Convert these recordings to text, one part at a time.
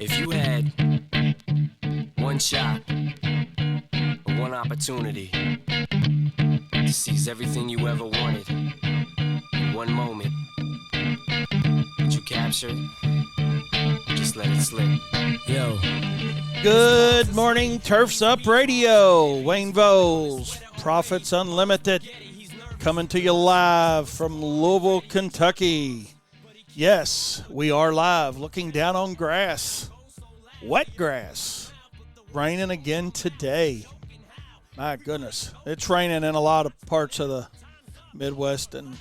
If you had one shot or one opportunity to seize everything you ever wanted in one moment, would you capture it? Or just let it slip? Yo. Good morning, Turfs Up Radio. Wayne Voles, Profits Unlimited, coming to you live from Louisville, Kentucky. Yes, we are live, looking down on grass, wet grass, raining again today. My goodness, it's raining in a lot of parts of the Midwest and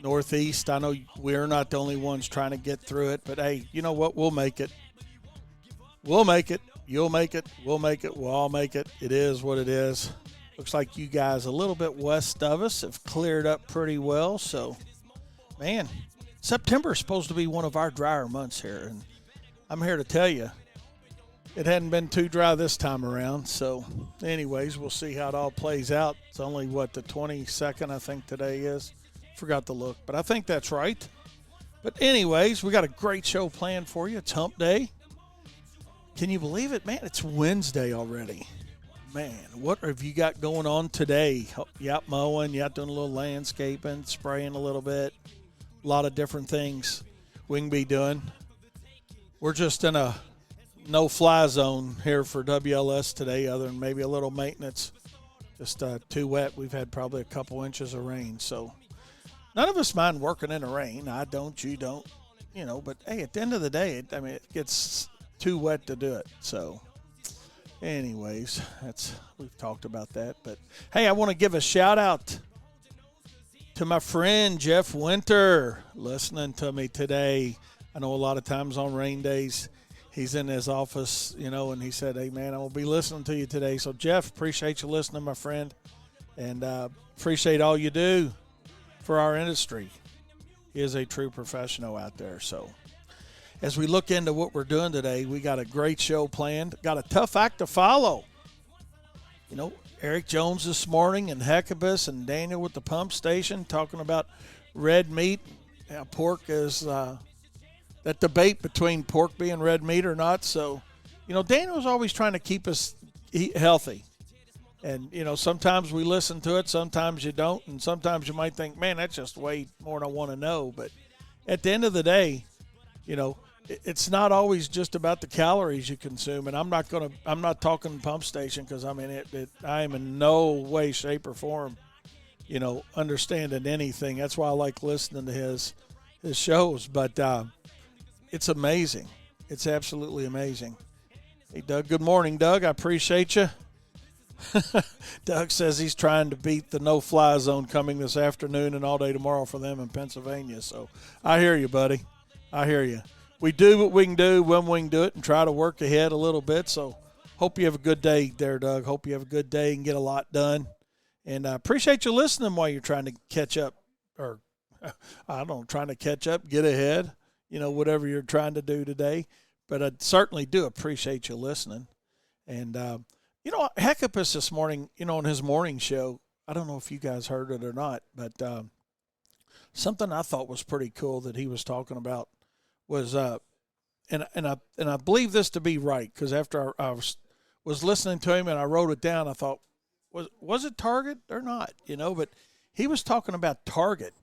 Northeast. I know we're not the only ones trying to get through it, but hey, you know what? We'll make it. We'll make it. You'll make it. We'll make it. We'll all make it. It is what it is. Looks like you guys a little bit west of us have cleared up pretty well. So, man, September is supposed to be one of our drier months here. And I'm here to tell you, it hadn't been too dry this time around. So, anyways, we'll see how it all plays out. It's only, the 22nd, I think today is. Forgot to look, but I think that's right. But anyways, we got a great show planned for you. It's hump day. Can you believe it, man? It's Wednesday already. Man, what have you got going on today? You out mowing, you out doing a little landscaping, spraying a little bit, a lot of different things we can be doing. We're just in a no-fly zone here for WLS today, other than maybe a little maintenance. Just too wet. We've had probably a couple inches of rain, so none of us mind working in the rain. I don't, you don't, but hey, at the end of the day, it gets too wet to do it. So anyways, we've talked about that. But hey, I want to give a shout out to my friend Jeff Winter listening to me today. I know a lot of times on rain days he's in his office, and he said, hey man, I will be listening to you today. So Jeff, appreciate you listening, my friend, and appreciate all you do for our industry. He is a true professional out there. So as we look into what we're doing today, we got a great show planned. Got a tough act to follow. Eric Jones this morning and Heckabus and Daniel with the pump station talking about red meat. How pork is that debate between pork being red meat or not. So, Daniel's always trying to keep us healthy. And, sometimes we listen to it, sometimes you don't, and sometimes you might think, man, that's just way more than I want to know. But at the end of the day, it's not always just about the calories you consume. And I'm not talking pump station because, I am in no way, shape, or form, understanding anything. That's why I like listening to his shows. But it's amazing. It's absolutely amazing. Hey, Doug, good morning, Doug. I appreciate you. Doug says he's trying to beat the no-fly zone coming this afternoon and all day tomorrow for them in Pennsylvania. So I hear you, buddy. I hear you. We do what we can do when we can do it and try to work ahead a little bit. So hope you have a good day there, Doug. Hope you have a good day and get a lot done. And I appreciate you listening while you're trying to catch up, or trying to catch up, get ahead, whatever you're trying to do today. But I certainly do appreciate you listening. And, Heckapus this morning, on his morning show, I don't know if you guys heard it or not, but something I thought was pretty cool that he was talking about was, and I believe this to be right, because after I was listening to him and I wrote it down, I thought, was it Target or not? But he was talking about Target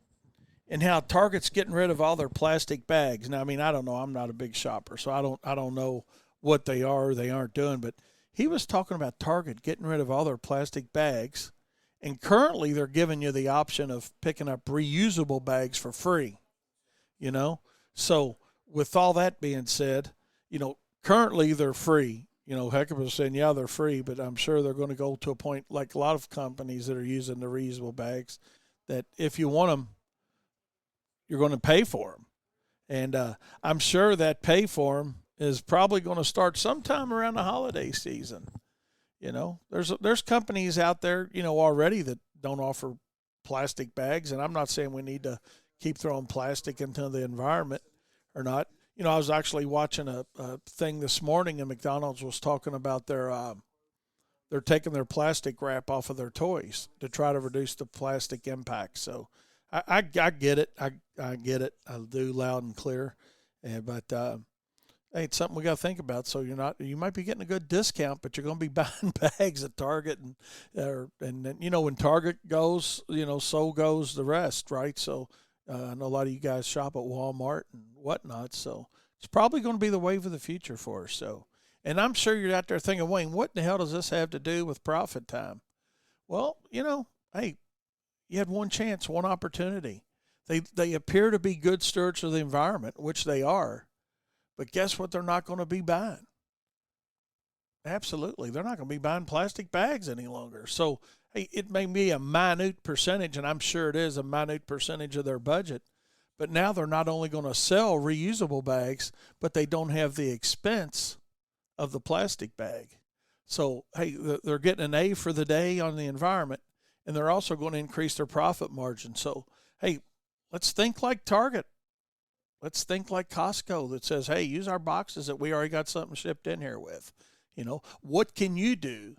and how Target's getting rid of all their plastic bags. Now, I don't know. I'm not a big shopper, so I don't know what they are or they aren't doing, but he was talking about Target getting rid of all their plastic bags, and currently they're giving you the option of picking up reusable bags for free, So with all that being said, currently they're free. Heckabus was saying, yeah, they're free, but I'm sure they're going to go to a point like a lot of companies that are using the reusable bags that if you want them, you're going to pay for them. And I'm sure that pay for them is probably going to start sometime around the holiday season. There's companies out there, already that don't offer plastic bags. And I'm not saying we need to keep throwing plastic into the environment or not. I was actually watching a thing this morning, and McDonald's was talking about they're taking their plastic wrap off of their toys to try to reduce the plastic impact. So I get it. I get it. I do loud and clear. But hey, it's something we got to think about. So you might be getting a good discount, but you're going to be buying bags at Target, and then, when Target goes, so goes the rest, right? So I know a lot of you guys shop at Walmart and whatnot, so it's probably going to be the wave of the future for us. So, and I'm sure you're out there thinking, Wayne, what the hell does this have to do with Profit Time? Well, hey, you had one chance, one opportunity. They appear to be good stewards of the environment, which they are. But guess what they're not going to be buying? Absolutely. They're not going to be buying plastic bags any longer. So, hey, it may be a minute percentage, and I'm sure it is a minute percentage of their budget. But now they're not only going to sell reusable bags, but they don't have the expense of the plastic bag. So, hey, they're getting an A for the day on the environment, and they're also going to increase their profit margin. So, hey, let's think like Target. Let's think like Costco that says, hey, use our boxes that we already got something shipped in here with. What can you do?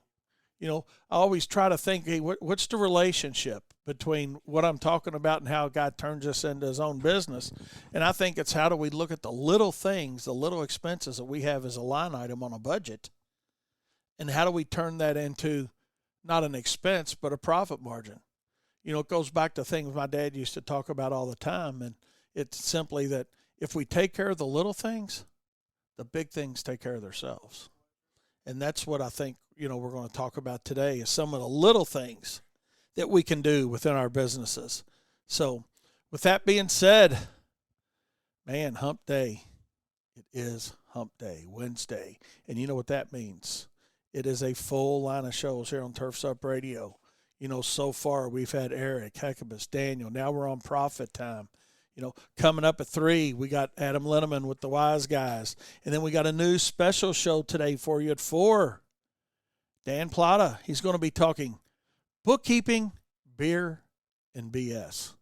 I always try to think, hey, what's the relationship between what I'm talking about and how a guy turns this into his own business? And I think it's how do we look at the little things, the little expenses that we have as a line item on a budget, and how do we turn that into not an expense but a profit margin? It goes back to things my dad used to talk about all the time, and it's simply that if we take care of the little things, the big things take care of themselves. And that's what I think, we're going to talk about today is some of the little things that we can do within our businesses. So with that being said, man, hump day. It is hump day, Wednesday. And you know what that means? It is a full line of shows here on Turfs Up Radio. So far we've had Eric, Heckabus, Daniel. Now we're on Profit Time. Coming up at 3, we got Adam Linneman with the Wise Guys. And then we got a new special show today for you at 4. Dan Plata, he's going to be talking bookkeeping, beer, and BS.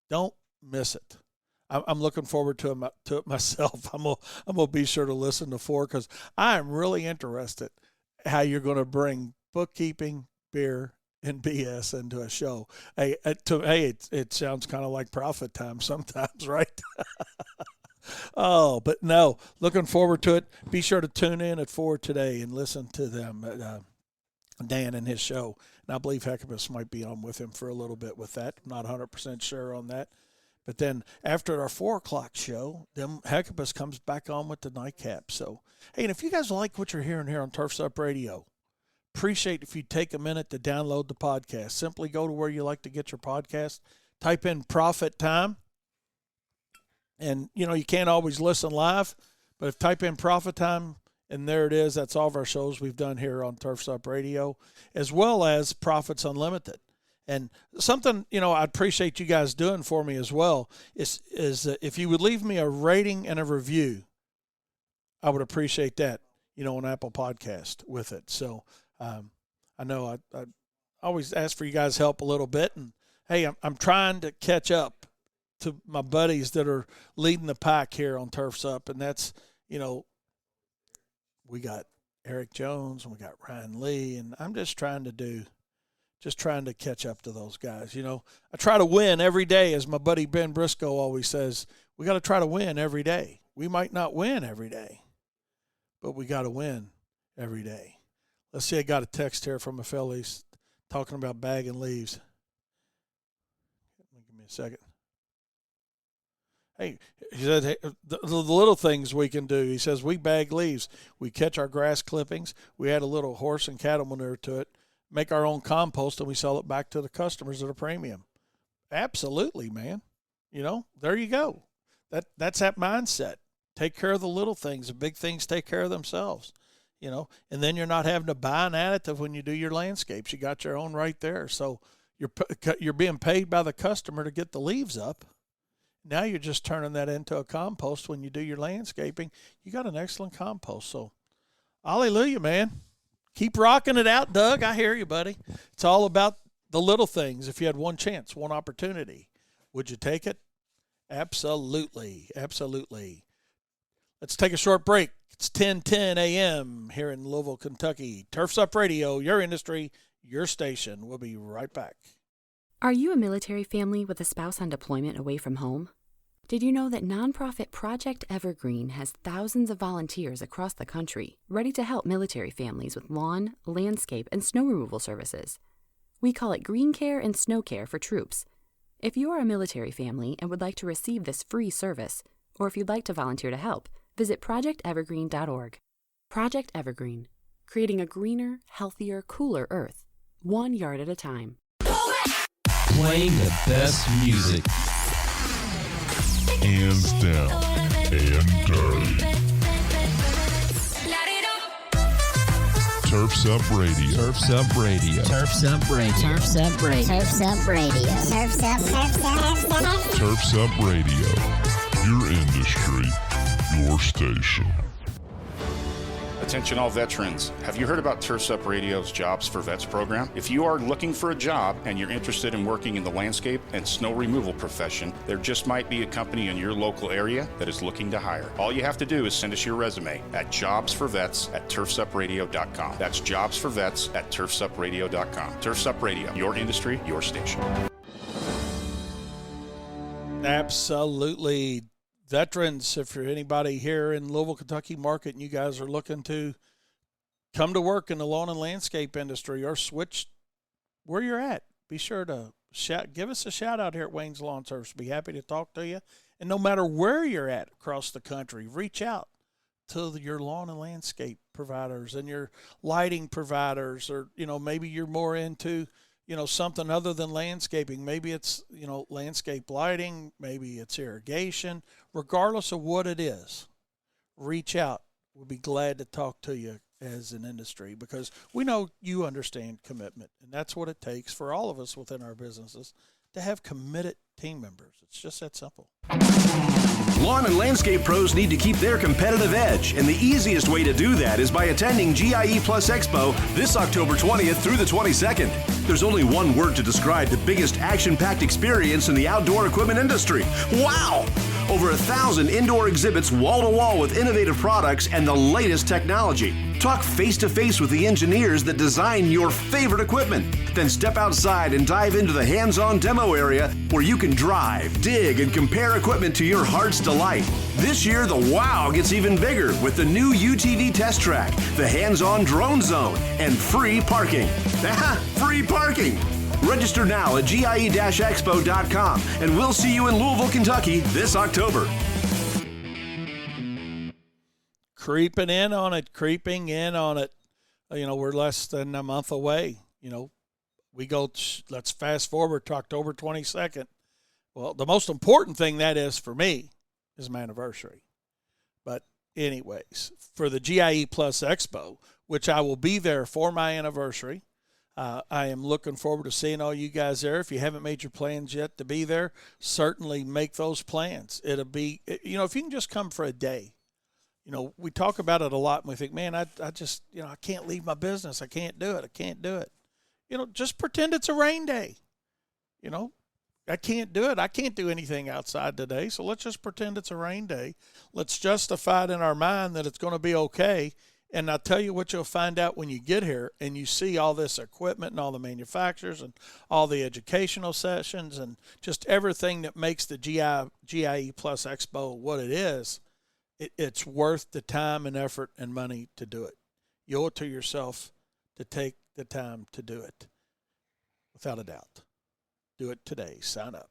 Don't miss it. I'm looking forward to it myself. I'm gonna be sure to listen to 4 because I'm really interested how you're going to bring bookkeeping, beer, and BS into a show. Hey, it sounds kind of like Profit Time sometimes, right? Oh, but no, looking forward to it. Be sure to tune in at 4 today and listen to them, Dan and his show. And I believe Heckabus might be on with him for a little bit with that. I'm not 100% sure on that. But then after our 4 o'clock show, then Heckabus comes back on with the nightcap. So, hey, and if you guys like what you're hearing here on Turfs Up Radio, appreciate if you take a minute to download the podcast. Simply go to where you like to get your podcast, type in Profit Time, and you can't always listen live, but if type in Profit Time, and there it is. That's all of our shows we've done here on Turfs Up Radio, as well as Profits Unlimited. And something I appreciate you guys doing for me as well is if you would leave me a rating and a review, I would appreciate that. On Apple Podcast with it. So. I know I always ask for you guys' help a little bit, and hey, I'm trying to catch up to my buddies that are leading the pack here on Turfs Up, and that's we got Eric Jones and we got Ryan Lee, and I'm just trying to catch up to those guys. I try to win every day, as my buddy Ben Briscoe always says. We got to try to win every day. We might not win every day, but we got to win every day. Let's see, I got a text here from a fellow. He's talking about bagging leaves. Give me a second. Hey, he said, hey, the little things we can do. He says, we bag leaves. We catch our grass clippings. We add a little horse and cattle manure to it, make our own compost, and we sell it back to the customers at a premium. Absolutely, man. There you go. That's that mindset. Take care of the little things. The big things take care of themselves. And then you're not having to buy an additive when you do your landscapes. You got your own right there. So you're being paid by the customer to get the leaves up. Now you're just turning that into a compost when you do your landscaping. You got an excellent compost. So hallelujah, man. Keep rocking it out, Doug. I hear you, buddy. It's all about the little things. If you had one chance, one opportunity, would you take it? Absolutely. Absolutely. Let's take a short break. It's 10:10 a.m. here in Louisville, Kentucky. Turfs Up Radio, your industry, your station. We'll be right back. Are you a military family with a spouse on deployment away from home? Did you know that nonprofit Project Evergreen has thousands of volunteers across the country ready to help military families with lawn, landscape, and snow removal services? We call it Green Care and Snow Care for troops. If you are a military family and would like to receive this free service, or if you'd like to volunteer to help, visit projectevergreen.org. Project Evergreen, creating a greener, healthier, cooler Earth, 1 yard at a time. Playing the best music. Hands down and dirty. Turfs Up Radio. Turfs Up Radio. Turfs Up Radio. Turfs Up Radio. Turfs Up Radio. Turfs Up. Turfs Up Radio. Your industry, your station. Attention all veterans. Have you heard about Turfs Up Radio's Jobs for Vets program? If you are looking for a job and you're interested in working in the landscape and snow removal profession, there just might be a company in your local area that is looking to hire. All you have to do is send us your resume at jobsforvets@turfsupradio.com. That's jobsforvets@turfsupradio.com. Turfs Up Radio, your industry, your station. Absolutely. Veterans, if you're anybody here in Louisville, Kentucky market and you guys are looking to come to work in the lawn and landscape industry or switch where you're at, be sure to give us a shout out here at Wayne's Lawn Service. Be happy to talk to you. And no matter where you're at across the country, reach out to your lawn and landscape providers and your lighting providers, or, maybe you're more into something other than landscaping. Maybe it's, landscape lighting, maybe it's irrigation. Regardless of what it is, reach out. We'll be glad to talk to you as an industry, because we know you understand commitment, and that's what it takes for all of us within our businesses to have committed team members. It's just that simple. Lawn and landscape pros need to keep their competitive edge, and the easiest way to do that is by attending GIE Plus Expo this October 20th through the 22nd. There's only one word to describe the biggest action-packed experience in the outdoor equipment industry. Wow! Over 1,000 indoor exhibits wall-to-wall with innovative products and the latest technology. Talk face-to-face with the engineers that design your favorite equipment. Then step outside and dive into the hands-on demo area where you can drive, dig, and compare equipment to your heart's delight. This year, the wow gets even bigger with the new UTV test track, the hands-on drone zone, and free parking. Free parking! Register now at GIE-Expo.com, and we'll see you in Louisville, Kentucky this October. Creeping in on it. We're less than a month away. We go, let's fast forward to October 22nd. Well, the most important thing that is for me is my anniversary. But anyways, for the GIE Plus Expo, which I will be there for my anniversary, I am looking forward to seeing all you guys there. If you haven't made your plans yet to be there, certainly make those plans. It'll be, if you can just come for a day. We talk about it a lot, and we think, man, I just, I can't leave my business. I can't do it. Just pretend it's a rain day. I can't do it. I can't do anything outside today, so let's just pretend it's a rain day. Let's justify it in our mind that it's going to be okay. And I'll tell you what you'll find out when you get here and you see all this equipment and all the manufacturers and all the educational sessions and just everything that makes the GIE Plus Expo what it is. It's worth the time and effort and money to do it. You owe it to yourself to take the time to do it, without a doubt. Do it today. Sign up.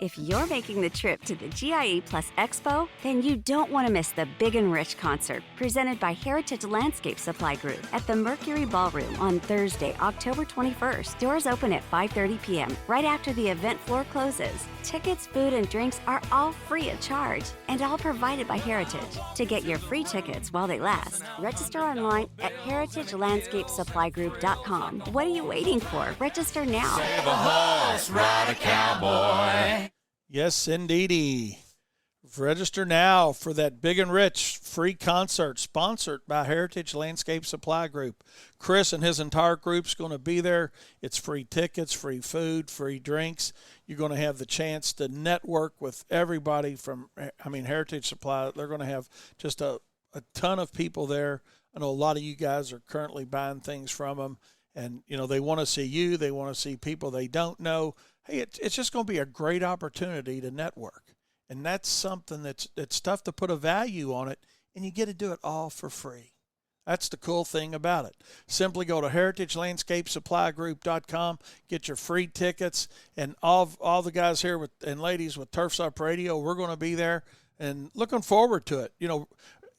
If you're making the trip to the GIE Plus Expo, then you don't want to miss the Big and Rich concert presented by Heritage Landscape Supply Group at the Mercury Ballroom on Thursday, October 21st. Doors open at 5:30 p.m. right after the event floor closes. Tickets, food, and drinks are all free of charge and all provided by Heritage. To get your free tickets while they last, register online at heritagelandscapesuppligroup.com. What are you waiting for? Register now. Save a horse, ride a cowboy. Yes, indeedy. Register now for that Big and Rich free concert sponsored by Heritage Landscape Supply Group. Chris and his entire group's going to be there. It's free tickets, free food, free drinks. You're going to have the chance to network with everybody from, Heritage Supply. They're going to have just a ton of people there. I know a lot of you guys are currently buying things from them. And, they want to see you. They want to see people they don't know. Hey, it's just going to be a great opportunity to network. And that's something that's tough to put a value on it, and you get to do it all for free. That's the cool thing about it. Simply go to heritagelandscapesupply.group.com, get your free tickets, and all the guys here and ladies with Turfs Up Radio, we're going to be there and looking forward to it.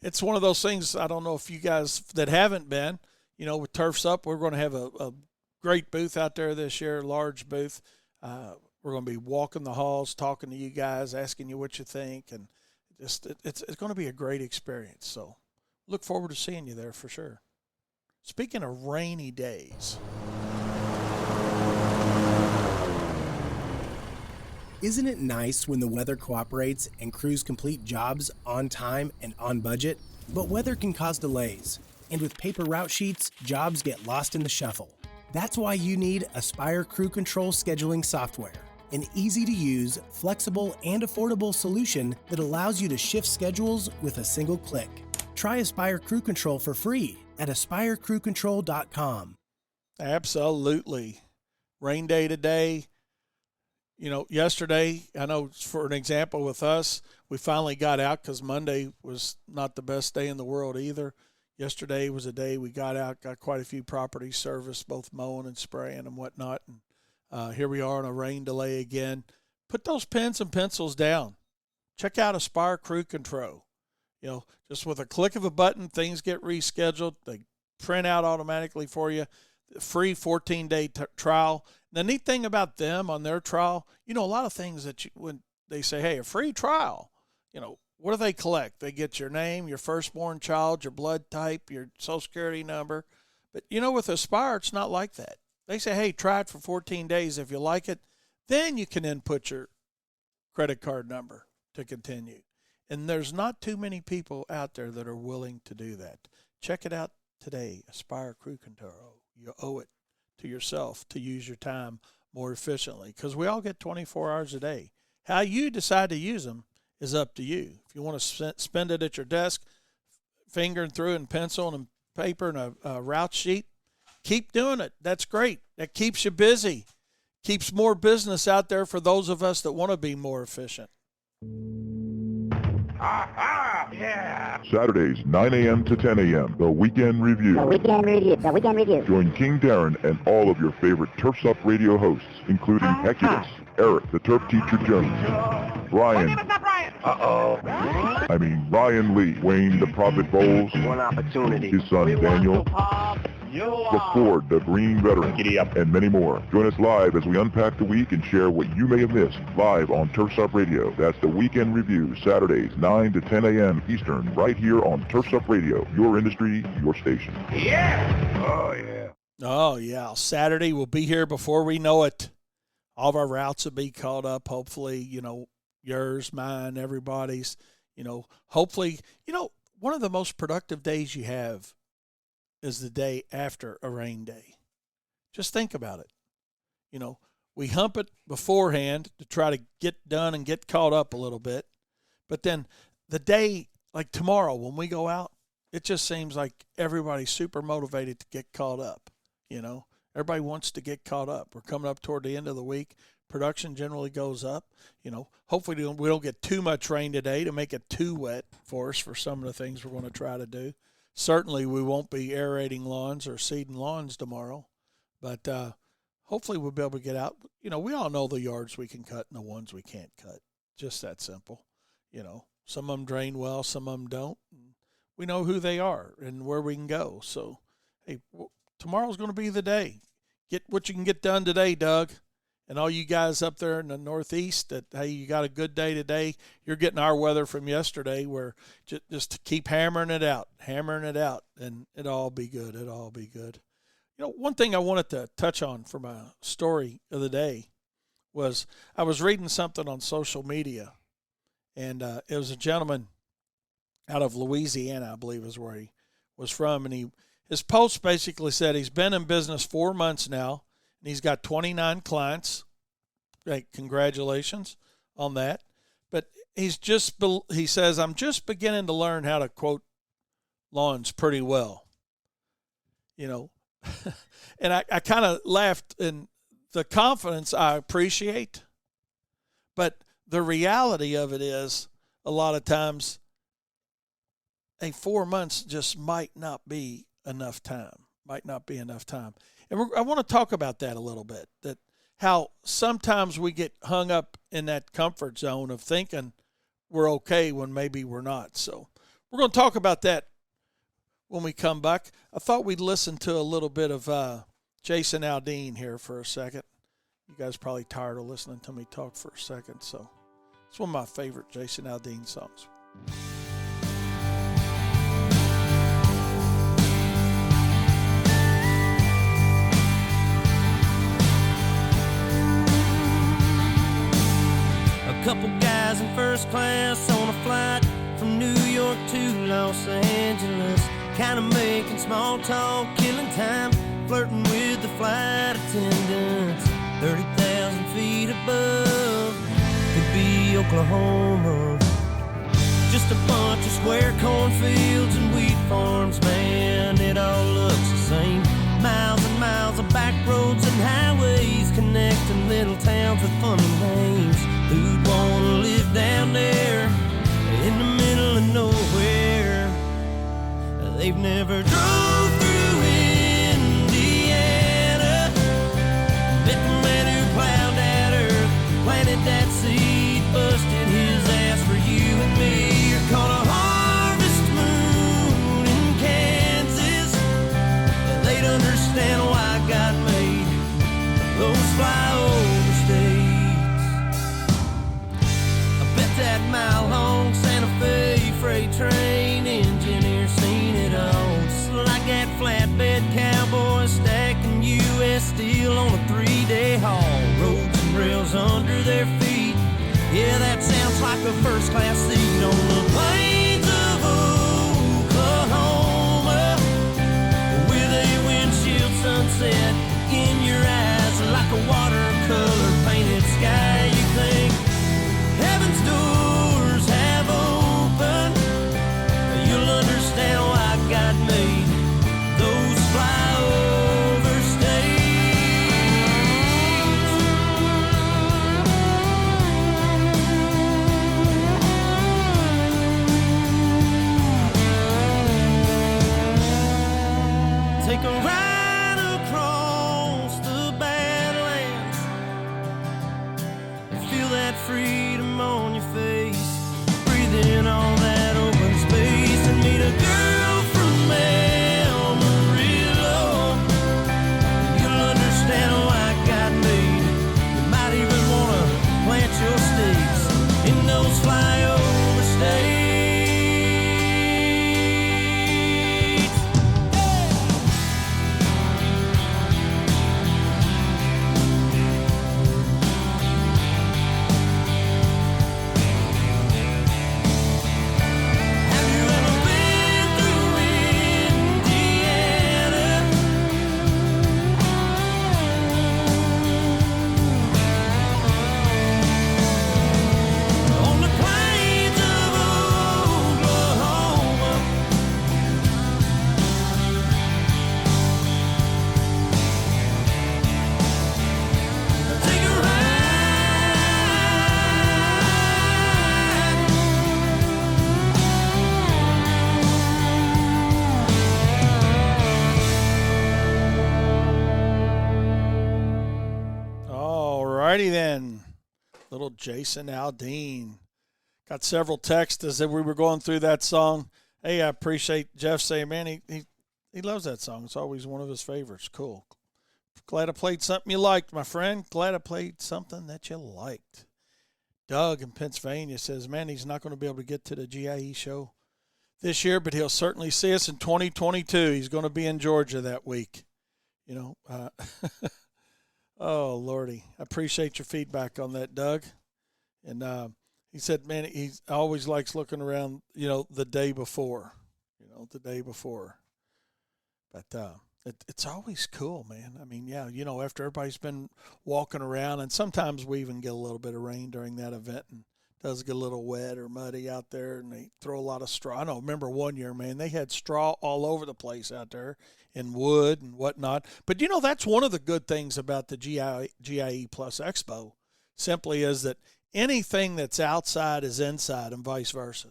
It's one of those things, I don't know if you guys that haven't been, with Turfs Up, we're going to have a great booth out there this year, large booth. We're going to be walking the halls, talking to you guys, asking you what you think, and it's going to be a great experience. So look forward to seeing you there for sure. Speaking of rainy days. Isn't it nice when the weather cooperates and crews complete jobs on time and on budget? But weather can cause delays, and with paper route sheets, jobs get lost in the shuffle. That's why you need Aspire Crew Control scheduling software, an easy-to-use, flexible, and affordable solution that allows you to shift schedules with a single click. Try Aspire Crew Control for free at aspirecrewcontrol.com. Absolutely. Rain day today. Yesterday, I know for an example with us, we finally got out because Monday was not the best day in the world either. Yesterday was a day we got out, got quite a few properties serviced, both mowing and spraying and whatnot. And here we are on a rain delay again. Put those pens and pencils down. Check out Aspire Crew Control. Just with a click of a button, things get rescheduled. They print out automatically for you. Free 14-day trial. The neat thing about them on their trial, a lot of things that when they say, hey, a free trial, what do they collect? They get your name, your firstborn child, your blood type, your social security number. But, with Aspire, it's not like that. They say, hey, try it for 14 days. If you like it, then you can input your credit card number to continue. And there's not too many people out there that are willing to do that. Check it out today, Aspire Crew Control. You owe it to yourself to use your time more efficiently because we all get 24 hours a day. How you decide to use them is up to you. If you want to spend it at your desk, fingering through it in pencil and paper and a route sheet, keep doing it. That's great. That keeps you busy, keeps more business out there for those of us that want to be more efficient. Yeah. Saturdays, 9 a.m. to 10 a.m., The Weekend Review. The Weekend Review. Join King Darren and all of your favorite Turfs Up Radio hosts, including Heculus, Eric, the Turf Teacher Jones, Ryan Lee, Wayne, the Prophet Bowles, One opportunity. his son Daniel, the Ford, the Green Veteran, Giddy Up, and many more. Join us live as we unpack the week and share what you may have missed live on Turfs Up Radio. That's The Weekend Review, Saturdays, 9 to 10 a.m. Eastern, right here on Turfs Up Radio, your industry, your station. Yeah! Oh, yeah. Oh, yeah. Saturday we'll be here before we know it. All of our routes will be caught up, hopefully, yours, mine, everybody's, hopefully, one of the most productive days you have is the day after a rain day. Just think about it. We hump it beforehand to try to get done and get caught up a little bit. But then the day, like tomorrow when we go out, it just seems like everybody's super motivated to get caught up. Everybody wants to get caught up. We're coming up toward the end of the week. Production generally goes up. Hopefully we don't get too much rain today to make it too wet for us for some of the things we're going to try to do. Certainly we won't be aerating lawns or seeding lawns tomorrow, but hopefully we'll be able to get out. We all know the yards we can cut and the ones we can't cut. Just that simple. Some of them drain well, some of them don't. We know who they are and where we can go. So, hey, tomorrow's going to be the day. Get what you can get done today, Doug. And all you guys up there in the Northeast that, hey, you got a good day today. You're getting our weather from yesterday where just to keep hammering it out, and it'll all be good. It'll all be good. One thing I wanted to touch on for my story of the day was I was reading something on social media, and it was a gentleman out of Louisiana, I believe is where he was from, and his post basically said he's been in business 4 months now, and he's got 29 clients. Hey, congratulations on that. But he says, I'm just beginning to learn how to, quote, lawns pretty well. and I kind of laughed, and the confidence I appreciate, but the reality of it is a lot of times 4 months just might not be enough time, And I want to talk about that a little bit, that how sometimes we get hung up in that comfort zone of thinking we're okay when maybe we're not. So we're going to talk about that when we come back. I thought we'd listen to a little bit of Jason Aldean here for a second. You guys are probably tired of listening to me talk for a second, so it's one of my favorite Jason Aldean songs. A couple guys in first class on a flight from New York to Los Angeles, kind of making small talk, killing time, flirting with the flight attendants. 30,000 feet above could be Oklahoma. Just a bunch of square cornfields and wheat farms, man, it all looks the same. Miles and miles of back roads and highways connecting little towns with funny names. Who'd wanna live down there in the middle of nowhere? They've never drove through Indiana, met the man who plowed that earth, planted that seed, busted his ass for you and me. You're caught a harvest moon in Kansas, they'd understand why God made those flyover states. I bet that mile-long Santa Fe freight train engineer seen it all, just like that flatbed cowboy stacking U.S. steel on a 3-day haul. Roads and rails under their feet, yeah, that sounds like a first-class seat on the plains of Oklahoma, with a windshield sunset in your eyes, like a watercolor painted sky. You think heaven's doors have opened, you'll understand why God made those flyover states. Take a ride across the Badlands and feel that freedom on your face. Breathe in all that open space and meet a girl from Amarillo. You'll understand why God made it. You might even want to plant your stakes in those flyover states. Have you ever been through Indiana? On the plains of Oklahoma, take a ride. All righty then. Little Jason Aldean. Got several texts as we were going through that song. Hey, I appreciate Jeff saying, man, he loves that song. It's always one of his favorites. Cool. Glad I played something you liked, my friend. Glad I played something that you liked. Doug in Pennsylvania says, man, he's not going to be able to get to the GIE show this year, but he'll certainly see us in 2022. He's going to be in Georgia that week. You know, oh, Lordy. I appreciate your feedback on that, Doug. And he said, man, he always likes looking around, the day before. But it's always cool, man. I mean, yeah, after everybody's been walking around, and sometimes we even get a little bit of rain during that event, and it does get a little wet or muddy out there, and they throw a lot of straw. I don't remember one year, man, they had straw all over the place out there, in wood and whatnot. But, that's one of the good things about the GIE Plus Expo simply is that anything that's outside is inside and vice versa.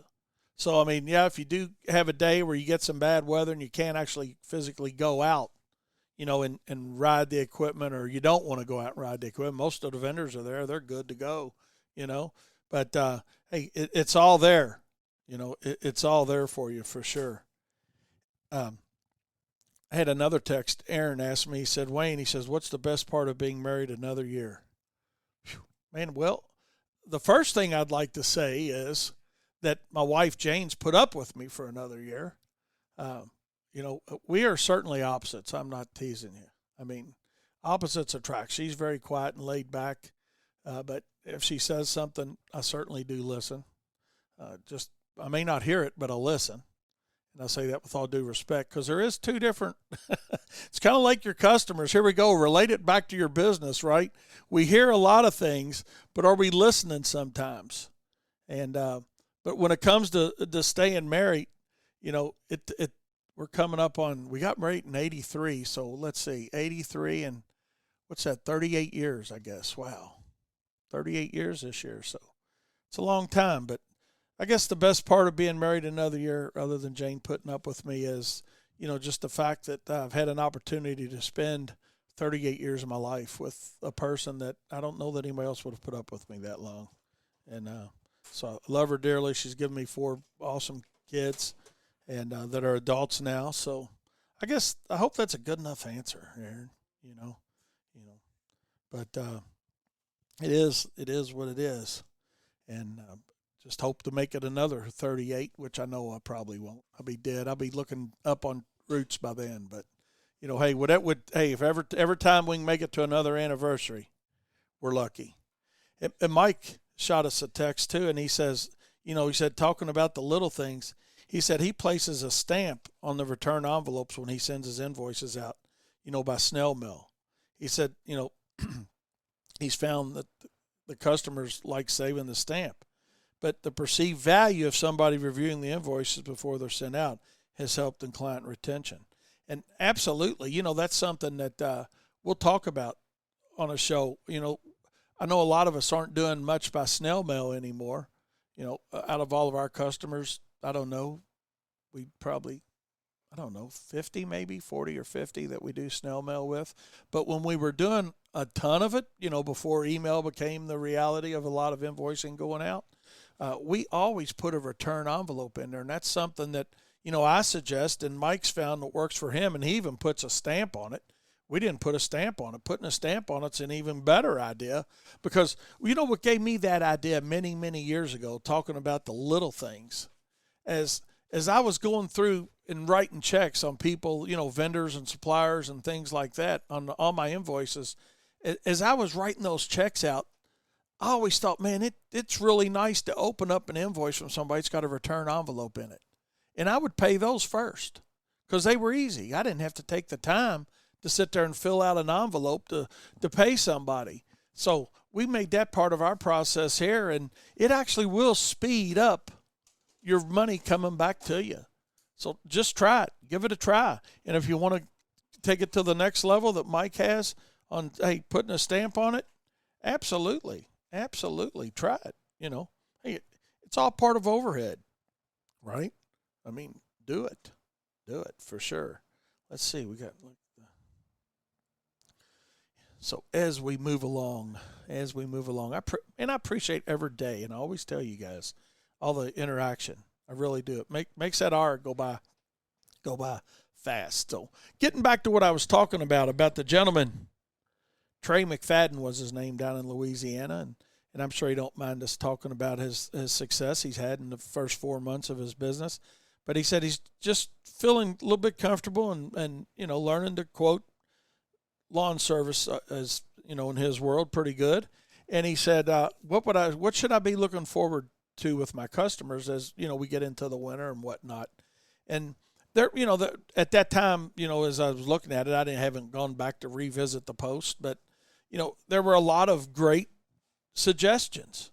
So, I mean, if you do have a day where you get some bad weather and you can't actually physically go out, and ride the equipment, or you don't want to go out and ride the equipment, most of the vendors are there. They're good to go, But, hey, it's all there. It's all there for you for sure. I had another text. Aaron asked me, he said, Wayne, he says, what's the best part of being married another year? Whew. Man, well, the first thing I'd like to say is that my wife Jane's put up with me for another year. We are certainly opposites. I'm not teasing you. I mean, opposites attract. She's very quiet and laid back, but if she says something, I certainly do listen. I may not hear it, but I'll listen. And I say that with all due respect, because there is two different, it's kind of like your customers. Here we go, relate it back to your business, right? We hear a lot of things, but are we listening sometimes? And but when it comes to staying married, we're coming up on, we got married in 83, so let's see, 83 and what's that, 38 years, I guess. Wow, 38 years this year, so it's a long time. But I guess the best part of being married another year, other than Jane putting up with me, is, just the fact that I've had an opportunity to spend 38 years of my life with a person that I don't know that anybody else would have put up with me that long. And so I love her dearly. She's given me 4 awesome kids, and that are adults now. So I hope that's a good enough answer, Aaron, but it is what it is. And just hope to make it another 38, which I know I probably won't. I'll be dead. I'll be looking up on roots by then. But, if every time we can make it to another anniversary, we're lucky. And Mike shot us a text too, and he says, he said, talking about the little things, he said he places a stamp on the return envelopes when he sends his invoices out, by snail mail. He said, he's found that the customers like saving the stamp. But the perceived value of somebody reviewing the invoices before they're sent out has helped in client retention. And absolutely, that's something that we'll talk about on a show. I know a lot of us aren't doing much by snail mail anymore. Out of all of our customers, I don't know, 50 maybe, 40 or 50 that we do snail mail with. But when we were doing a ton of it, before email became the reality of a lot of invoicing going out, we always put a return envelope in there. And that's something that, I suggest, and Mike's found that works for him, and he even puts a stamp on it. We didn't put a stamp on it. Putting a stamp on it's an even better idea, because what gave me that idea many, many years ago, talking about the little things. As I was going through and writing checks on people, vendors and suppliers and things like that on all my invoices, as I was writing those checks out, I always thought, man, it's really nice to open up an invoice from somebody that's got a return envelope in it. And I would pay those first because they were easy. I didn't have to take the time to sit there and fill out an envelope to pay somebody. So we made that part of our process here, and it actually will speed up your money coming back to you. So just try it. Give it a try. And if you want to take it to the next level that Mike has on, hey, putting a stamp on it, absolutely. Absolutely. Try it. Hey, it's all part of overhead, right? I mean, do it. Do it for sure. Let's see. We got, so as we move along, I appreciate every day, and I always tell you guys, all the interaction. I really do. It makes that hour go by fast. So getting back to what I was talking about the gentleman, Trey McFadden was his name, down in Louisiana, and I'm sure he don't mind us talking about his success he's had in the first 4 months of his business. But he said he's just feeling a little bit comfortable and learning to quote lawn service as, in his world, pretty good. And he said, what should I be looking forward to with my customers as, we get into the winter and whatnot. And there, at that time, as I was looking at it, I haven't gone back to revisit the post, but, there were a lot of great suggestions,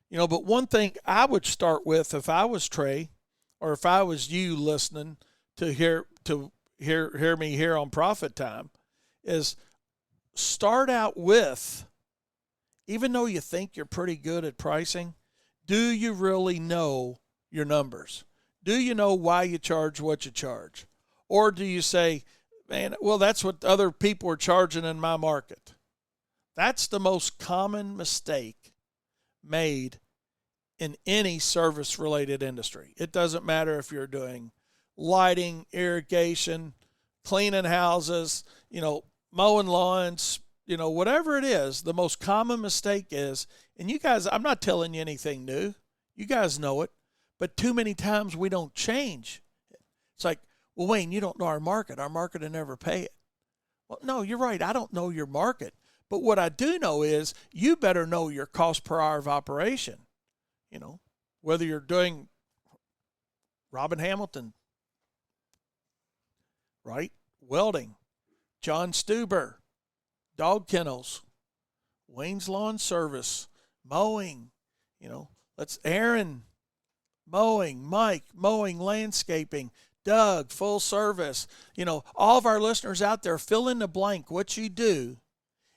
but one thing I would start with, if I was Trey, or if I was you listening to hear me here on Profit Time, is start out with, even though you think you're pretty good at pricing, do you really know your numbers? Do you know why you charge what you charge? Or do you say, man, well, that's what other people are charging in my market? That's the most common mistake made in any service-related industry. It doesn't matter if you're doing lighting, irrigation, cleaning houses, mowing lawns, whatever it is. The most common mistake is, and you guys, I'm not telling you anything new. You guys know it, but too many times we don't change. It's like, well, Wayne, you don't know our market. Our market will never pay it. Well, no, you're right. I don't know your market. But what I do know is you better know your cost per hour of operation. Whether you're doing Robin Hamilton, right? Welding, John Stuber, dog kennels, Wayne's Lawn Service, mowing, Aaron, mowing, Mike, mowing, landscaping, Doug, full service. All of our listeners out there, fill in the blank what you do,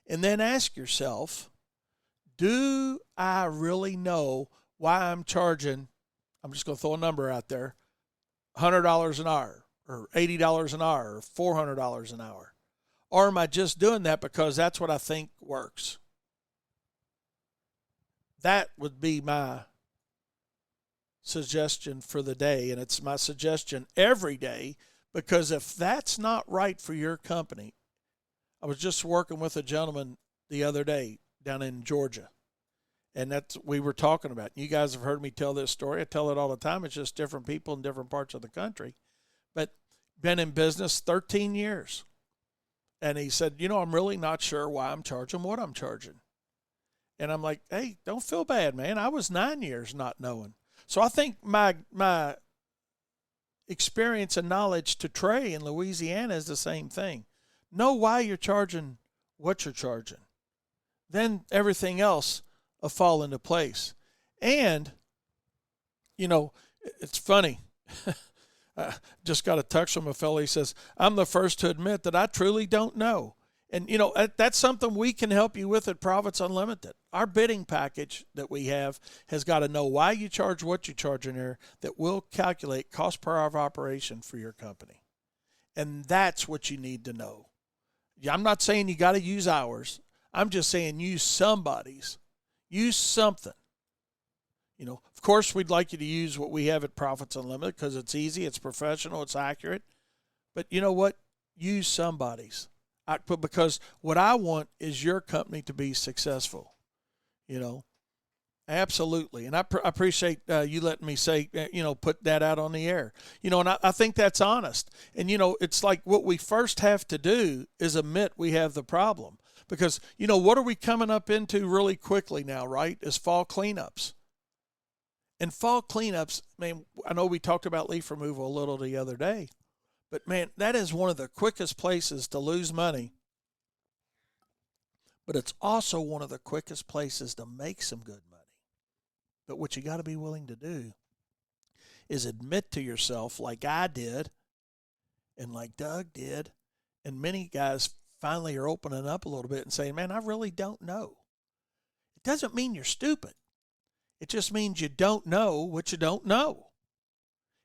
and then ask yourself, do I really know why I'm charging, I'm just going to throw a number out there, $100 an hour or $80 an hour or $400 an hour? Or am I just doing that because that's what I think works? That would be my suggestion for the day, and it's my suggestion every day, because if that's not right for your company, I was just working with a gentleman the other day down in Georgia, and that's we were talking about. You guys have heard me tell this story. I tell it all the time. It's just different people in different parts of the country, but been in business 13 years. And he said, I'm really not sure why I'm charging what I'm charging. And I'm like, hey, don't feel bad, man. I was 9 years not knowing. So I think my experience and knowledge to Trey in Louisiana is the same thing. Know why you're charging what you're charging. Then everything else will fall into place. And, it's funny. Just got a text from a fellow. He says, I'm the first to admit that I truly don't know. And, that's something we can help you with at Profits Unlimited. Our bidding package that we have has got to know why you charge what you charge in there, that will calculate cost per hour of operation for your company. And that's what you need to know. I'm not saying you got to use ours. I'm just saying use somebody's. Use something. Of course, we'd like you to use what we have at Profits Unlimited because it's easy, it's professional, it's accurate. But you know what? Use somebody's. Because what I want is your company to be successful. Absolutely. And I appreciate you letting me say, put that out on the air. And I think that's honest. And, it's like what we first have to do is admit we have the problem. Because, what are we coming up into really quickly now, right, is fall cleanups. And fall cleanups, man, I know we talked about leaf removal a little the other day. But, man, that is one of the quickest places to lose money. But it's also one of the quickest places to make some good money. But what you got to be willing to do is admit to yourself, like I did and like Doug did, and many guys finally are opening up a little bit and saying, man, I really don't know. It doesn't mean you're stupid. It just means you don't know what you don't know.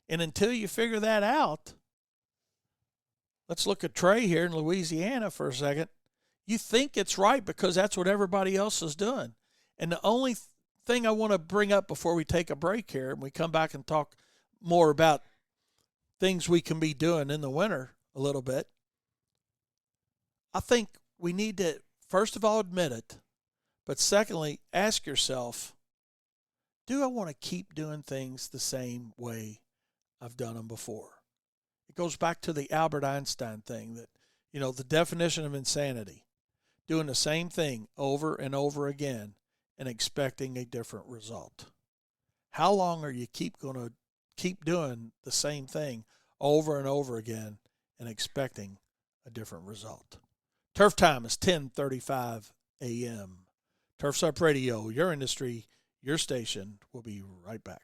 And until you figure that out, let's look at Trey here in Louisiana for a second. You think it's right because that's what everybody else is doing. And the only thing I want to bring up before we take a break here and we come back and talk more about things we can be doing in the winter a little bit, I think we need to, first of all, admit it. But secondly, ask yourself, do I want to keep doing things the same way I've done them before? It goes back to the Albert Einstein thing that, the definition of insanity, doing the same thing over and over again and expecting a different result. How long are you going to keep doing the same thing over and over again and expecting a different result? Turf Time is 10:35 a.m. Turf's Up Radio, your industry, your station. We'll be right back.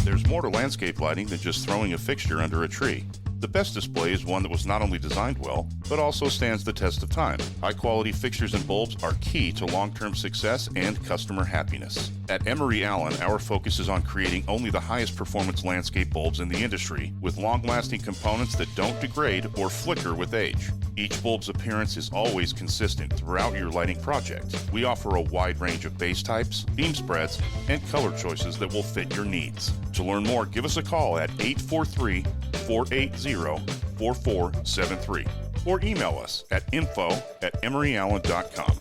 There's more to landscape lighting than just throwing a fixture under a tree. The best display is one that was not only designed well, but also stands the test of time. High-quality fixtures and bulbs are key to long-term success and customer happiness. At Emery Allen, our focus is on creating only the highest performance landscape bulbs in the industry, with long-lasting components that don't degrade or flicker with age. Each bulb's appearance is always consistent throughout your lighting project. We offer a wide range of base types, beam spreads, and color choices that will fit your needs. To learn more, give us a call at 843-480-4473 or email us at info@emeryallen.com.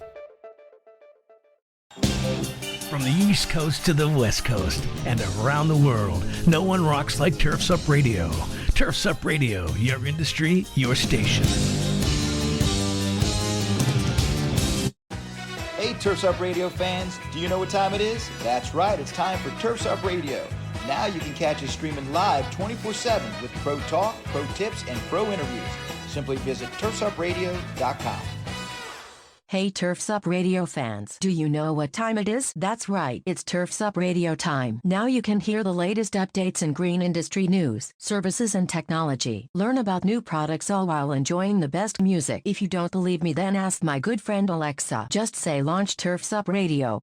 From the East Coast to the West Coast and around the world, no one rocks like Turf's Up Radio. Turf's Up Radio, your industry, your station. Hey, Turf's Up Radio fans, do you know what time it is? That's right, it's time for Turf's Up Radio. Now you can catch us streaming live 24/7 with pro talk, pro tips, and pro interviews. Simply visit turfsupradio.com. Hey Turf's Up Radio fans, do you know what time it is? That's right, it's Turf's Up Radio time. Now you can hear the latest updates in green industry news, services and technology. Learn about new products all while enjoying the best music. If you don't believe me, then ask my good friend Alexa. Just say launch Turf's Up Radio.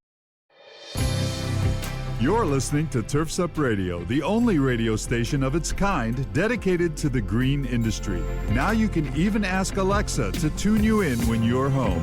You're listening to Turf's Up Radio, the only radio station of its kind dedicated to the green industry. Now you can even ask Alexa to tune you in when you're home.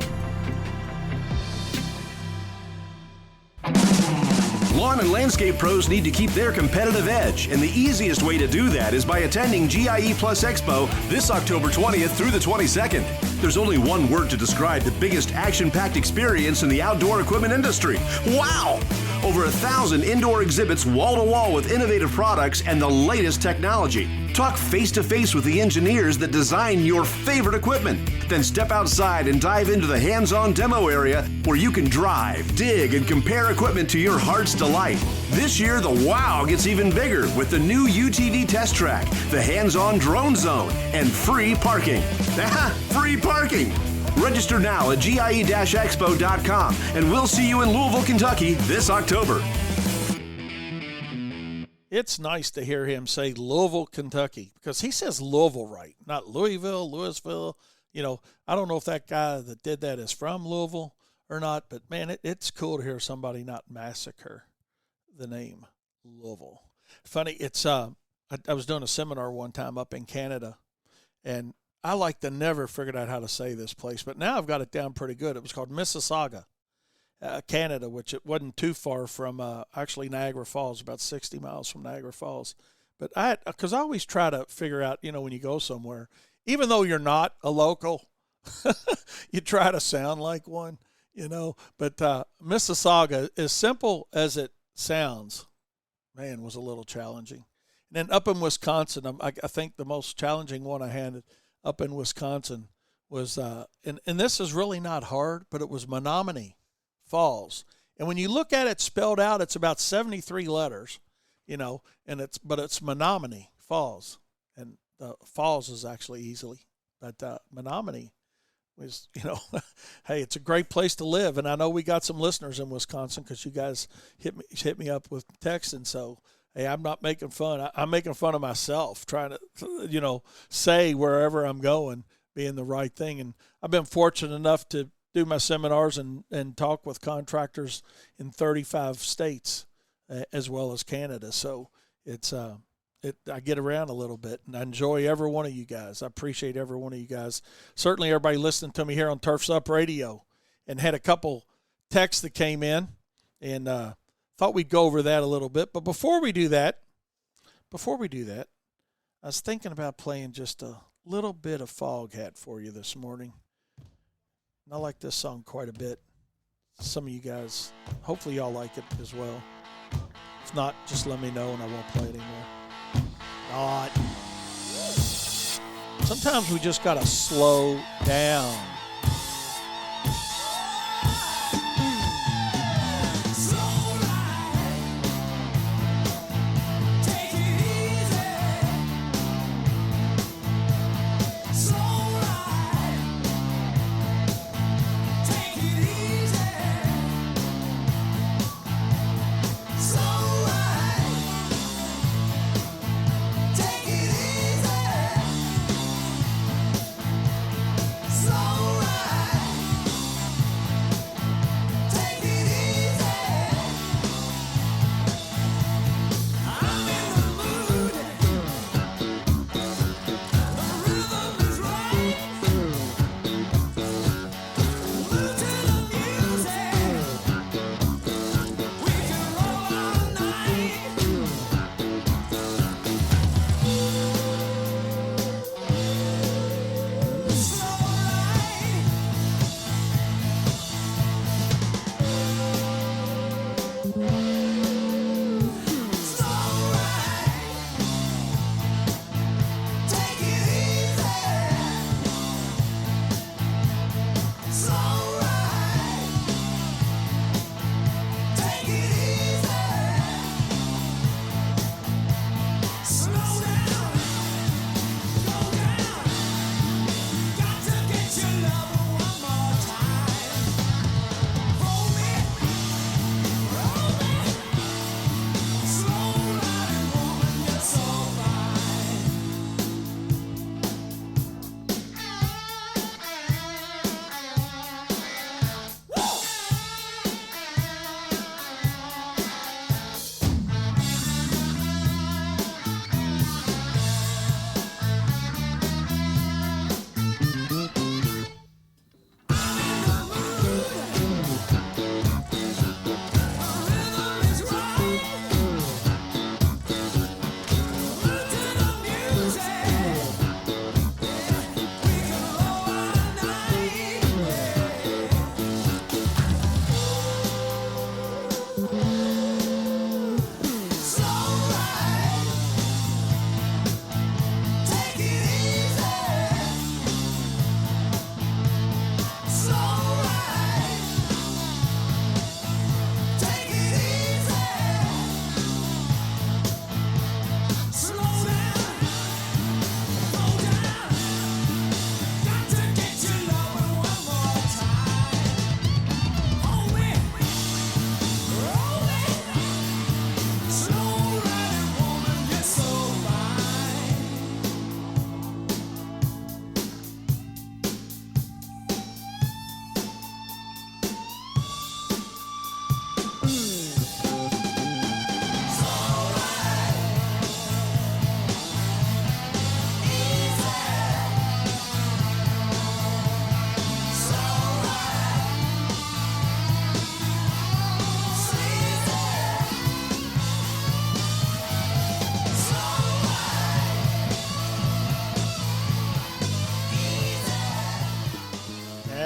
Lawn and landscape pros need to keep their competitive edge, and the easiest way to do that is by attending GIE Plus Expo this October 20th through the 22nd. There's only one word to describe the biggest action-packed experience in the outdoor equipment industry. Wow! Over 1,000 indoor exhibits wall-to-wall with innovative products and the latest technology. Talk face-to-face with the engineers that design your favorite equipment. Then step outside and dive into the hands-on demo area where you can drive, dig, and compare equipment to your heart's delight. This year, the wow gets even bigger with the new UTV test track, the hands-on drone zone, and free parking. Free parking! Register now at GIE-Expo.com, and we'll see you in Louisville, Kentucky this October. It's nice to hear him say Louisville, Kentucky, because he says Louisville right, not Louisville, Louisville. You know, I don't know if that guy that did that is from Louisville or not, but, man, it's cool to hear somebody not massacre the name Louisville. Funny, it's I was doing a seminar one time up in Canada, and I like to never figured out how to say this place, but now I've got it down pretty good. It was called Mississauga, Canada, which it wasn't too far from actually Niagara Falls, about 60 miles from Niagara Falls. But because I always try to figure out, you know, when you go somewhere, even though you're not a local, you try to sound like one, you know. But Mississauga, as simple as it sounds, man, was a little challenging. And then up in Wisconsin, I think the most challenging one I had up in Wisconsin was, and this is really not hard, but it was Menominee Falls. And when you look at it spelled out, it's about 73 letters, you know, and it's Menominee Falls. And the Falls is actually easily, but Menominee was, you know, hey, it's a great place to live. And I know we got some listeners in Wisconsin because you guys hit me up with text, and so, hey, I'm not making fun. I'm making fun of myself, trying to, you know, say wherever I'm going, being the right thing. And I've been fortunate enough to do my seminars and talk with contractors in 35 states as well as Canada. So it's I get around a little bit, and I enjoy every one of you guys. I appreciate every one of you guys. Certainly everybody listening to me here on Turf's Up Radio, and had a couple texts that came in, and thought we'd go over that a little bit. But before we do that, I was thinking about playing just a little bit of Foghat for you this morning. And I like this song quite a bit. Some of you guys, hopefully y'all like it as well. If not, just let me know and I won't play it anymore. Not. Sometimes we just got to slow down.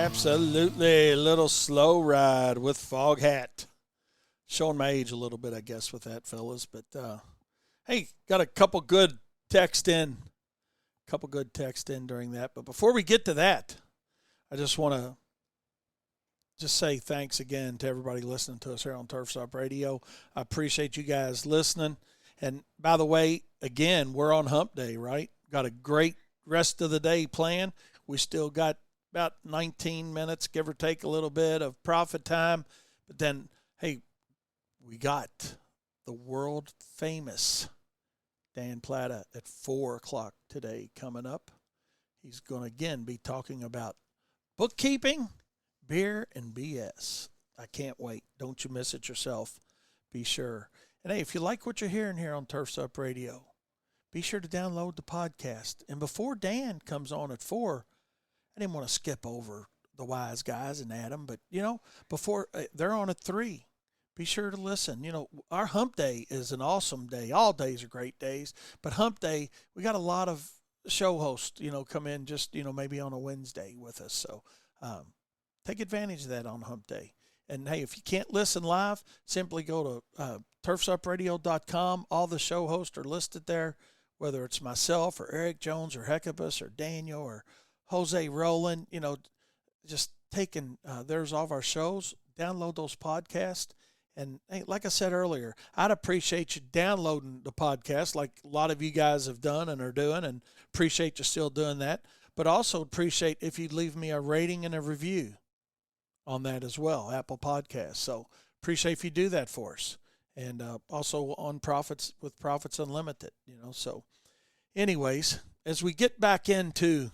Absolutely. A little slow ride with Foghat. Showing my age a little bit, I guess, with that, fellas. But, hey, got a couple good text in. During that. But before we get to that, I just want to just say thanks again to everybody listening to us here on Turfs Up Radio. I appreciate you guys listening. And, by the way, again, we're on hump day, right? Got a great rest of the day planned. We still got about 19 minutes, give or take a little bit, of profit time. But then, hey, we got the world famous Dan Plata at 4 o'clock today coming up. He's going to, again, be talking about bookkeeping, beer, and BS. I can't wait. Don't you miss it yourself. Be sure. And, hey, if you like what you're hearing here on Turfs Up Radio, be sure to download the podcast. And before Dan comes on at 4, I didn't want to skip over the Wise Guys and Adam, but, before they're on at 3. Be sure to listen. Our hump day is an awesome day. All days are great days, but hump day, we got a lot of show hosts, come in just, maybe on a Wednesday with us. So take advantage of that on hump day. And, hey, if you can't listen live, simply go to turfsupradio.com. All the show hosts are listed there, whether it's myself or Eric Jones or Heckabus or Daniel or Jose Rowland, just taking, there's all of our shows. Download those podcasts. And, hey, like I said earlier, I'd appreciate you downloading the podcast like a lot of you guys have done and are doing, and appreciate you still doing that. But also appreciate if you'd leave me a rating and a review on that as well, Apple Podcasts. So appreciate if you do that for us. And also on Profits with Profits Unlimited, So anyways, as we get back into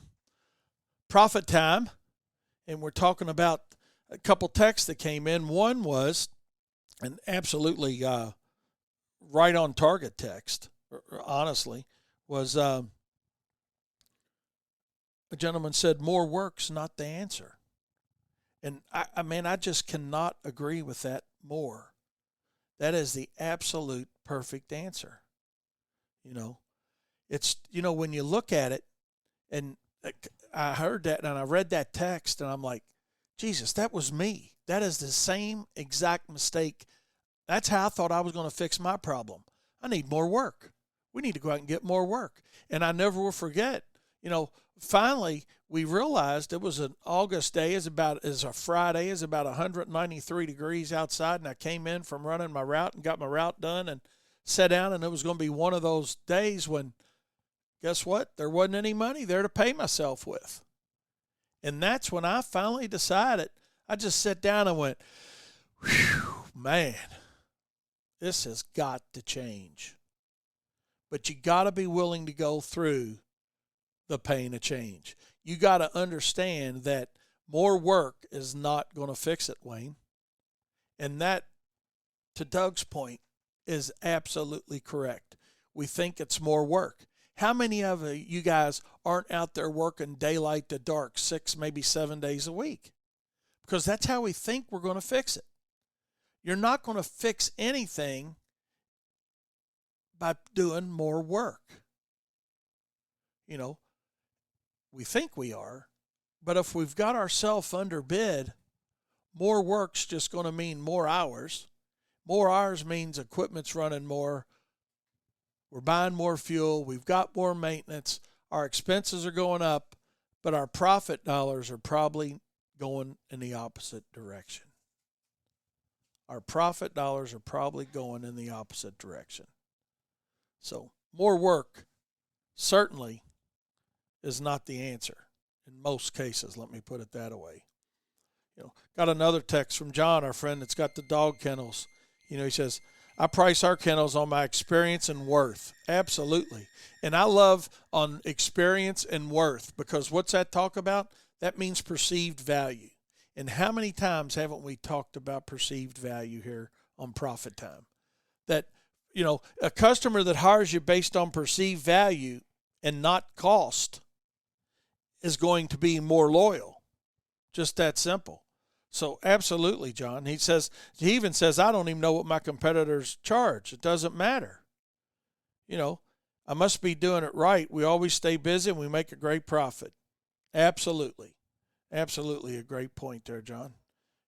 profit time, and we're talking about a couple texts that came in. One was an absolutely right on target text, honestly, was a gentleman said, more work's not the answer. And I just cannot agree with that more. That is the absolute perfect answer. It's, when you look at it, and I heard that and I read that text and I'm like, Jesus, that was me. That is the same exact mistake. That's how I thought I was going to fix my problem. I need more work. We need to go out and get more work. And I never will forget, finally we realized it was an August day, is a Friday, is about 193 degrees outside. And I came in from running my route and got my route done and sat down, and it was going to be one of those days when, guess what? There wasn't any money there to pay myself with. And that's when I finally decided, I just sat down and went, whew, man, this has got to change. But you got to be willing to go through the pain of change. You got to understand that more work is not going to fix it, Wayne. And that, to Doug's point, is absolutely correct. We think it's more work. How many of you guys aren't out there working daylight to dark 6, maybe 7 days a week? Because that's how we think we're going to fix it. You're not going to fix anything by doing more work. We think we are, but if we've got ourselves underbid, more work's just going to mean more hours. More hours means equipment's running more. We're buying more fuel. We've got more maintenance. Our expenses are going up, but our profit dollars are probably going in the opposite direction. Our profit dollars are probably going in the opposite direction. So more work certainly is not the answer in most cases. Let me put it that way. Got another text from John, our friend that's got the dog kennels. He says, I price our kennels on my experience and worth. Absolutely. And I love on experience and worth, because what's that talk about? That means perceived value. And how many times haven't we talked about perceived value here on Profit Time? That, a customer that hires you based on perceived value and not cost is going to be more loyal. Just that simple. So absolutely, John. He even says, I don't even know what my competitors charge. It doesn't matter. I must be doing it right. We always stay busy and we make a great profit. Absolutely. Absolutely a great point there, John.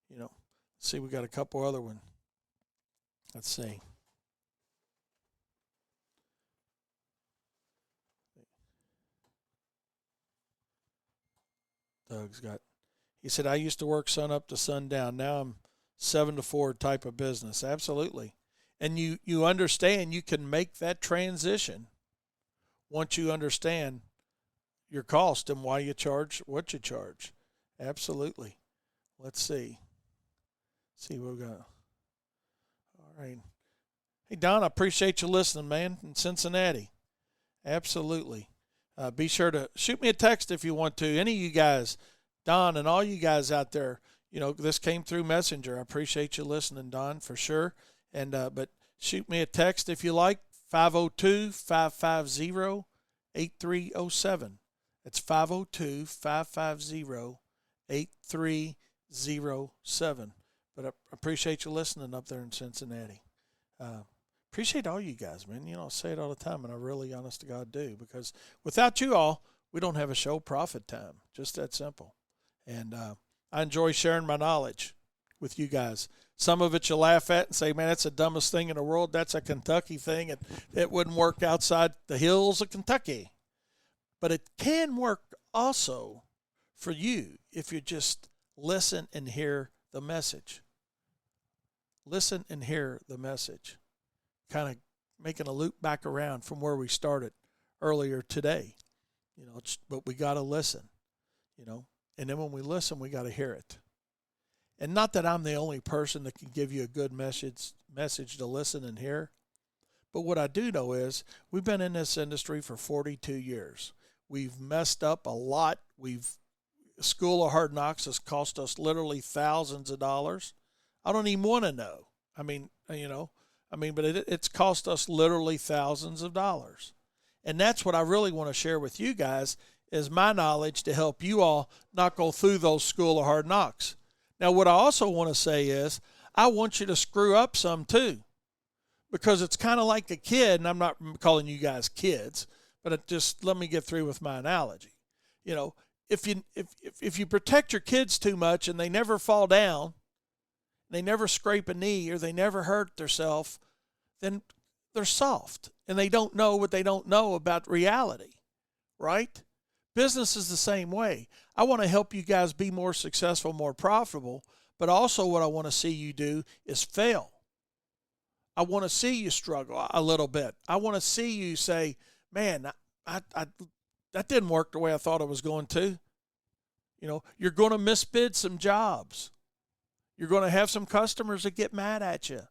You know, let's see, we got a couple other ones. Let's see. Doug's got, he said, I used to work sun up to sundown. Now I'm 7 to 4 type of business. Absolutely. And you understand you can make that transition once you understand your cost and why you charge what you charge. Absolutely. Let's see. See what we got. All right. Hey, Don, I appreciate you listening, man, in Cincinnati. Absolutely. Be sure to shoot me a text if you want to. Any of you guys, Don and all you guys out there, you know, this came through Messenger. I appreciate you listening, Don, for sure. And but shoot me a text if you like, 502-550-8307. It's 502-550-8307. But I appreciate you listening up there in Cincinnati. Appreciate all you guys, man. You know, I say it all the time, and I really, honest to God, do. Because without you all, we don't have a show, Profit Time. Just that simple. And I enjoy sharing my knowledge with you guys. Some of it you laugh at and say, man, that's the dumbest thing in the world. That's a Kentucky thing. It wouldn't work outside the hills of Kentucky. But it can work also for you if you just listen and hear the message. Listen and hear the message. Kind of making a loop back around from where we started earlier today. You know, but we got to listen, you know. And then when we listen, we got to hear it. And not that I'm the only person that can give you a good message to listen and hear. But what I do know is we've been in this industry for 42 years. We've messed up a lot. School of Hard Knocks has cost us literally thousands of dollars. I don't even want to know. I mean, you know, but it's cost us literally thousands of dollars. And that's what I really want to share with you guys is my knowledge to help you all not go through those School of Hard Knocks. Now, what I also want to say is I want you to screw up some too, because it's kind of like a kid, and I'm not calling you guys kids, but let me get through with my analogy. You know, if you protect your kids too much and they never fall down, they never scrape a knee, or they never hurt themselves, then they're soft and they don't know what they don't know about reality, right? Business is the same way. I want to help you guys be more successful, more profitable, but also what I want to see you do is fail. I want to see you struggle a little bit. I want to see you say, man, that didn't work the way I thought it was going to. You know, you're going to misbid some jobs. You're going to have some customers that get mad at you.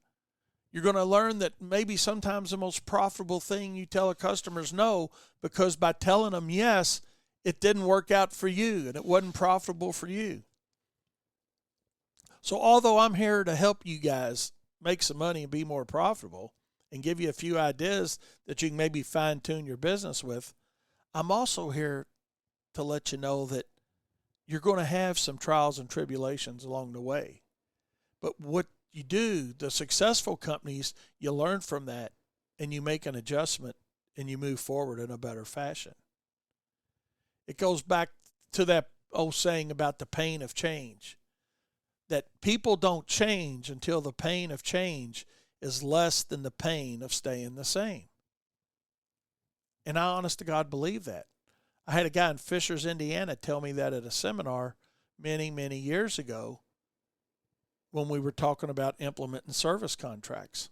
You're going to learn that maybe sometimes the most profitable thing you tell a customer is no, because by telling them yes, it didn't work out for you and it wasn't profitable for you. So although I'm here to help you guys make some money and be more profitable and give you a few ideas that you can maybe fine-tune your business with, I'm also here to let you know that you're going to have some trials and tribulations along the way. But what you do, the successful companies, you learn from that and you make an adjustment and you move forward in a better fashion. It goes back to that old saying about the pain of change, that people don't change until the pain of change is less than the pain of staying the same. And I honest to God believe that. I had a guy in Fishers, Indiana tell me that at a seminar many, many years ago when we were talking about implementing service contracts.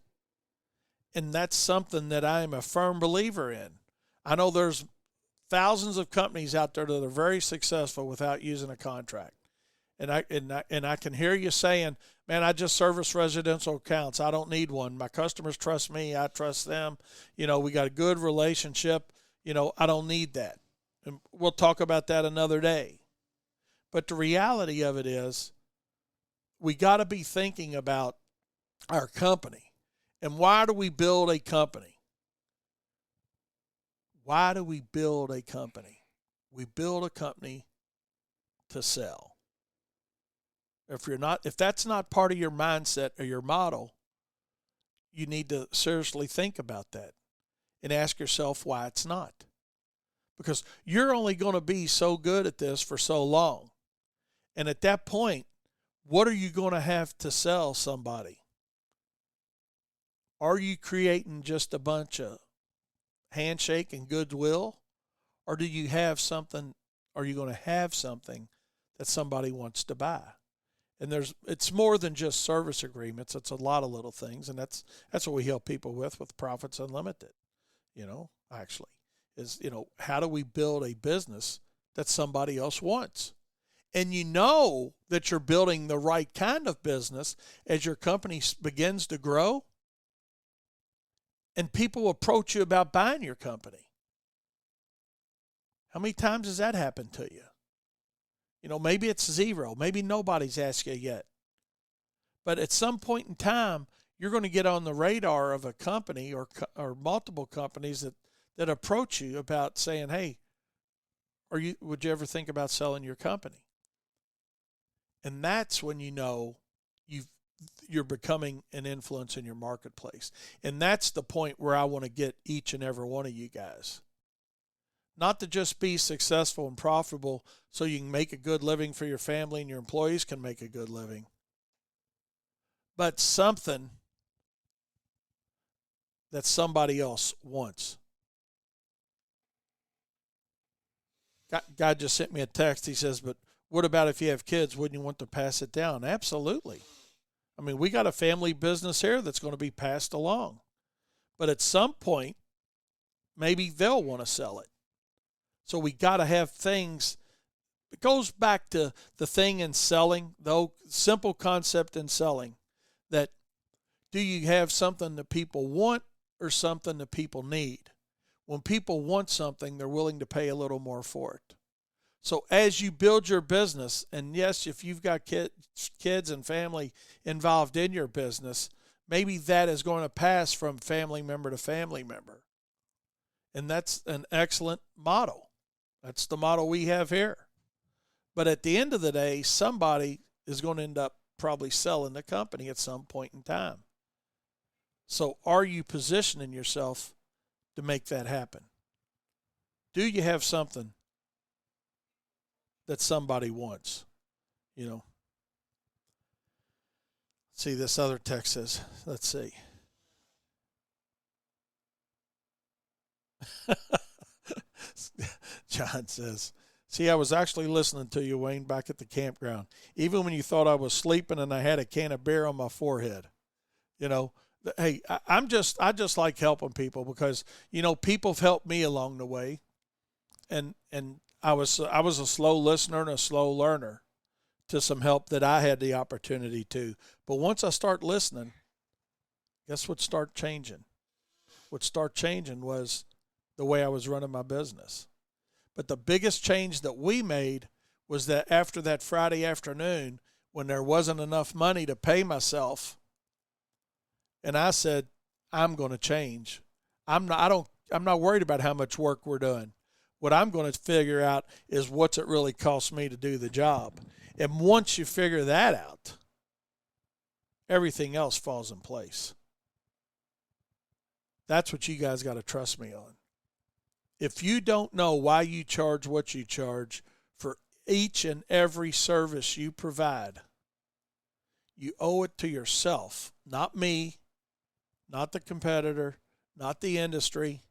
And that's something that I am a firm believer in. I know there's thousands of companies out there that are very successful without using a contract. And I can hear you saying, man, I just service residential accounts. I don't need one. My customers trust me. I trust them. You know, we got a good relationship. You know, I don't need that. And we'll talk about that another day. But the reality of it is we got to be thinking about our company. And why do we build a company? Why do we build a company? We build a company to sell. If that's not part of your mindset or your model, you need to seriously think about that and ask yourself why it's not. Because you're only going to be so good at this for so long. And at that point, what are you going to have to sell somebody? Are you creating just a bunch of handshake and goodwill? Or do you have something, are you going to have something that somebody wants to buy? And it's more than just service agreements. It's a lot of little things. And that's what we help people with Profits Unlimited, actually, is, how do we build a business that somebody else wants? And you know that you're building the right kind of business as your company begins to grow and people approach you about buying your company. How many times has that happened to you? Maybe it's zero. Maybe nobody's asked you yet. But at some point in time, you're going to get on the radar of a company or multiple companies that approach you about saying, hey, would you ever think about selling your company? And that's when you're becoming an influence in your marketplace. And that's the point where I want to get each and every one of you guys. Not to just be successful and profitable so you can make a good living for your family and your employees can make a good living, but something that somebody else wants. God just sent me a text. He says, but what about if you have kids? Wouldn't you want to pass it down? Absolutely. I mean, we got a family business here that's going to be passed along. But at some point, maybe they'll want to sell it. So we got to have things. It goes back to the thing in selling, though, simple concept in selling, that do you have something that people want or something that people need? When people want something, they're willing to pay a little more for it. So as you build your business, and yes, if you've got kids and family involved in your business, maybe that is going to pass from family member to family member. And that's an excellent model. That's the model we have here. But at the end of the day, somebody is going to end up probably selling the company at some point in time. So are you positioning yourself to make that happen? Do you have something that somebody wants? See, this other text says, let's see. John says, see, I was actually listening to you, Wayne, back at the campground, even when you thought I was sleeping and I had a can of beer on my forehead. Hey, I just like helping people because, people have helped me along the way. And I was a slow listener and a slow learner to some help that I had the opportunity to. But once I start listening, guess what started changing? What started changing was the way I was running my business. But the biggest change that we made was that after that Friday afternoon, when there wasn't enough money to pay myself, and I said, I'm going to change. I'm not worried about how much work we're doing. What I'm going to figure out is what's it really cost me to do the job. And once you figure that out, everything else falls in place. That's what you guys got to trust me on. If you don't know why you charge what you charge for each and every service you provide, you owe it to yourself, not me, not the competitor, not the industry.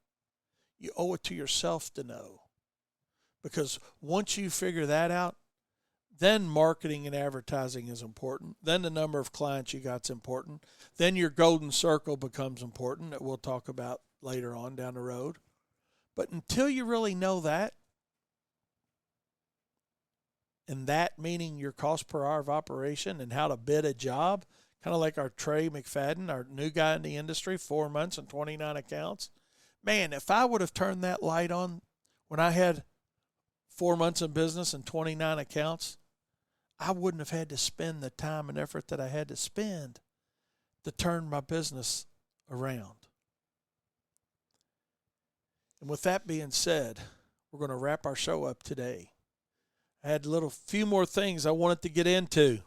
You owe it to yourself to know. Because once you figure that out, then marketing and advertising is important. Then the number of clients you got is important. Then your golden circle becomes important, that we'll talk about later on down the road. But until you really know that, and that meaning your cost per hour of operation and how to bid a job, kind of like our Trey McFadden, our new guy in the industry, 4 months and 29 accounts. Man, if I would have turned that light on when I had 4 months in business and 29 accounts, I wouldn't have had to spend the time and effort that I had to spend to turn my business around. And with that being said, we're going to wrap our show up today. I had few more things I wanted to get into.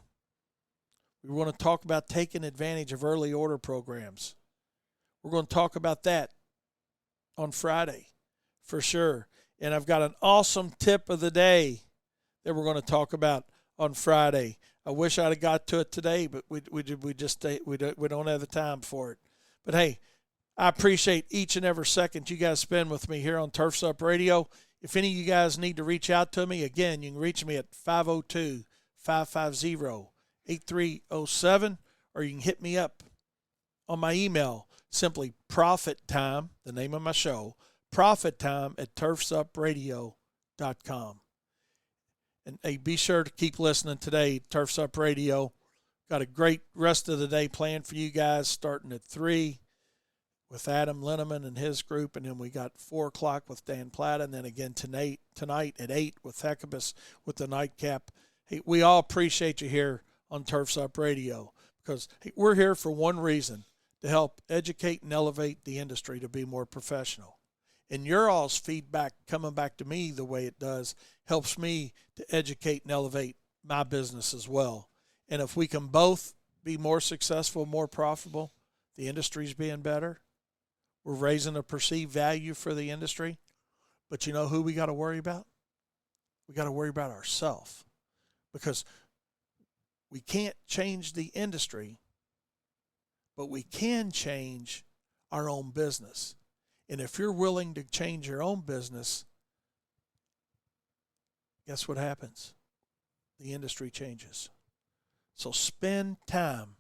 We want to talk about taking advantage of early order programs. We're going to talk about that on Friday for sure. And I've got an awesome tip of the day that we're going to talk about on Friday. I wish I'd have got to it today, but we don't have the time for it. But hey, I appreciate each and every second you guys spend with me here on Turfs Up Radio. If any of you guys need to reach out to me, again, you can reach me at 502-550-8307, or you can hit me up on my email, simply profittime, the name of my show, profittime@turfsupradio.com. And hey, be sure to keep listening today, Turfs Up Radio. Got a great rest of the day planned for you guys, starting at 3 with Adam Linneman and his group, and then we got 4 o'clock with Dan Platt, and then again tonight at 8 with Hecubus with the nightcap. Hey, we all appreciate you here on Turfs Up Radio, because hey, we're here for one reason, to help educate and elevate the industry to be more professional. And your all's feedback coming back to me the way it does helps me to educate and elevate my business as well. And if we can both be more successful, more profitable, the industry's being better, we're raising a perceived value for the industry. But you know who we got to worry about? We got to worry about ourselves, because we can't change the industry, but we can change our own business. And if you're willing to change your own business, guess what happens? The industry changes. So spend time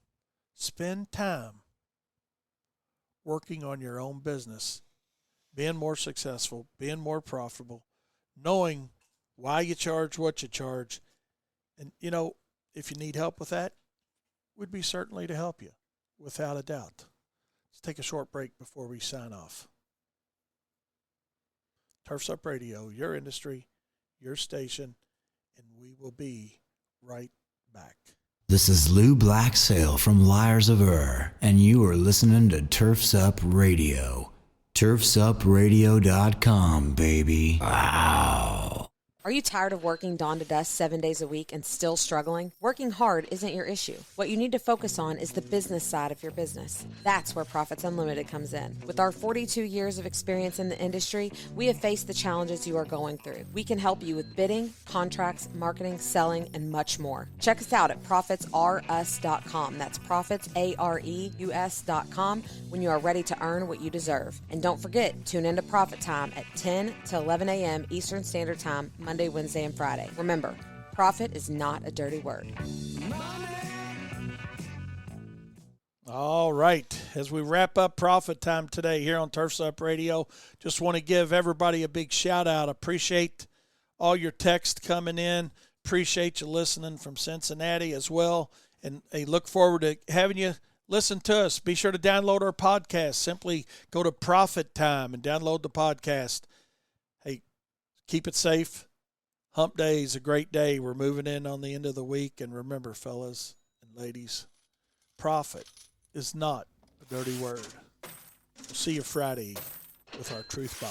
working on your own business, being more successful, being more profitable, knowing why you charge what you charge. And, you know, if you need help with that, we'd be certainly to help you, without a doubt. Let's take a short break before we sign off. Turfs Up Radio, your industry, your station, and we will be right back. This is Lou Blacksale from Liars of Ur, and you are listening to Turfs Up Radio. TurfsUpRadio.com, baby. Wow. Are you tired of working dawn to dusk 7 days a week and still struggling? Working hard isn't your issue. What you need to focus on is the business side of your business. That's where Profits Unlimited comes in. With our 42 years of experience in the industry, we have faced the challenges you are going through. We can help you with bidding, contracts, marketing, selling, and much more. Check us out at ProfitsRUs.com. That's ProfitsAreus.com when you are ready to earn what you deserve. And don't forget, tune into Profit Time at 10 to 11 a.m. Eastern Standard Time, Monday, Wednesday, and Friday. Remember, profit is not a dirty word. All right. As we wrap up Profit Time today here on Turfs Up Radio, just want to give everybody a big shout out. Appreciate all your text coming in. Appreciate you listening from Cincinnati as well. And I look forward to having you listen to us. Be sure to download our podcast. Simply go to Profit Time and download the podcast. Hey, keep it safe. Hump Day is a great day. We're moving in on the end of the week. And remember, fellas and ladies, profit is not a dirty word. We'll see you Friday with our Truth Bomb.